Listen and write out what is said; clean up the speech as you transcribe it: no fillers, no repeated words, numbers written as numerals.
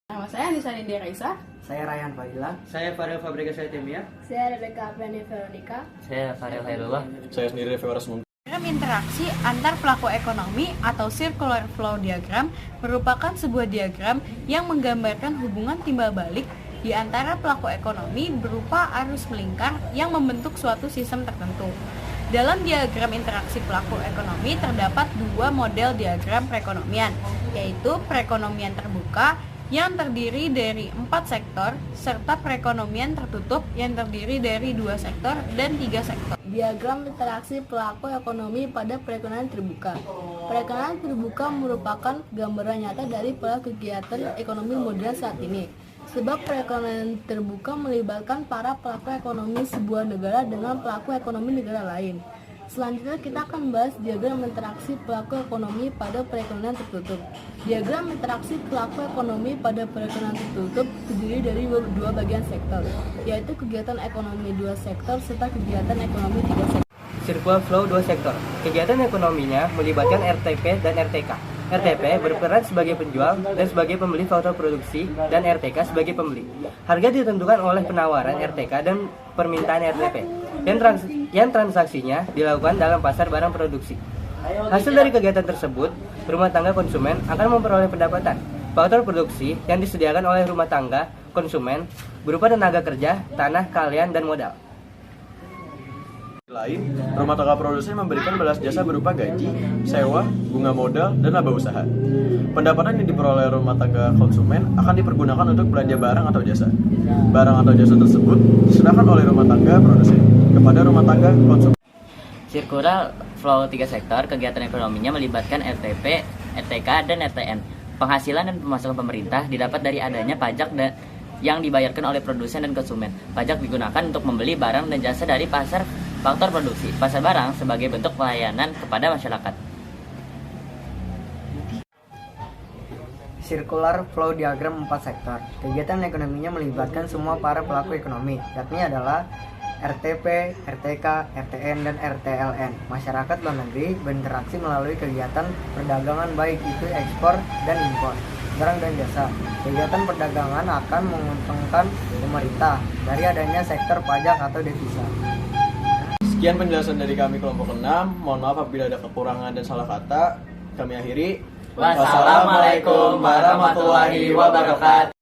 Nama saya Anissa Nindya Raisa. Saya Rayhan Fadila. Saya Farel Fabrika Timia. Saya Rebecca Apriani Veronica. Saya Farel Hairullah. Saya sendiri Fewaras Mumtaz. Diagram interaksi antar pelaku ekonomi atau circular flow diagram merupakan sebuah diagram yang menggambarkan hubungan timbal balik di antara pelaku ekonomi berupa arus melingkar yang membentuk suatu sistem tertentu. Dalam diagram interaksi pelaku ekonomi terdapat dua model diagram perekonomian, yaitu perekonomian terbuka yang terdiri dari 4 sektor, serta perekonomian tertutup yang terdiri dari 2 sektor dan 3 sektor. Diagram interaksi pelaku ekonomi pada perekonomian terbuka. Perekonomian terbuka merupakan gambaran nyata dari pola kegiatan ekonomi modern saat ini. Sebab perekonomian terbuka melibatkan para pelaku ekonomi sebuah negara dengan pelaku ekonomi negara lain. Selanjutnya kita akan membahas diagram interaksi pelaku ekonomi pada perekonomian tertutup. Diagram interaksi pelaku ekonomi pada perekonomian tertutup terdiri dari dua bagian sektor, yaitu kegiatan ekonomi 2 sektor serta kegiatan ekonomi 3 sektor. Circular flow 2 sektor. Kegiatan ekonominya melibatkan RTP dan RTK. RTP berperan sebagai penjual dan sebagai pembeli faktor produksi dan RTK sebagai pembeli. Harga ditentukan oleh penawaran RTK dan permintaan RTP. Yang transaksinya dilakukan dalam pasar barang produksi. Hasil dari kegiatan tersebut, rumah tangga konsumen akan memperoleh pendapatan. Faktor produksi yang disediakan oleh rumah tangga konsumen berupa tenaga kerja, tanah, kalian, dan modal. Lain, rumah tangga produsen memberikan balas jasa berupa gaji, sewa, bunga modal, dan laba usaha. Pendapatan yang diperoleh rumah tangga konsumen akan dipergunakan untuk belanja barang atau jasa. Barang atau jasa tersebut diserahkan oleh rumah tangga produsen kepada rumah tangga konsumen. Circular flow 3 sektor, kegiatan ekonominya melibatkan RTP, RTK, dan RTN. Penghasilan dan pemasukan pemerintah didapat dari adanya pajak yang dibayarkan oleh produsen dan konsumen. Pajak digunakan untuk membeli barang dan jasa dari pasar faktor produksi, pasar barang sebagai bentuk pelayanan kepada masyarakat. Circular flow diagram 4 sektor. Kegiatan ekonominya melibatkan semua para pelaku ekonomi, yakni adalah RTP, RTK, RTN, dan RTLN. Masyarakat luar negeri berinteraksi melalui kegiatan perdagangan baik itu ekspor dan impor barang dan jasa. Kegiatan perdagangan akan menguntungkan pemerintah dari adanya sektor pajak atau devisa. Sekian penjelasan dari kami kelompok 6. Mohon maaf apabila ada kekurangan dan salah kata. Kami akhiri. Wassalamualaikum warahmatullahi wabarakatuh.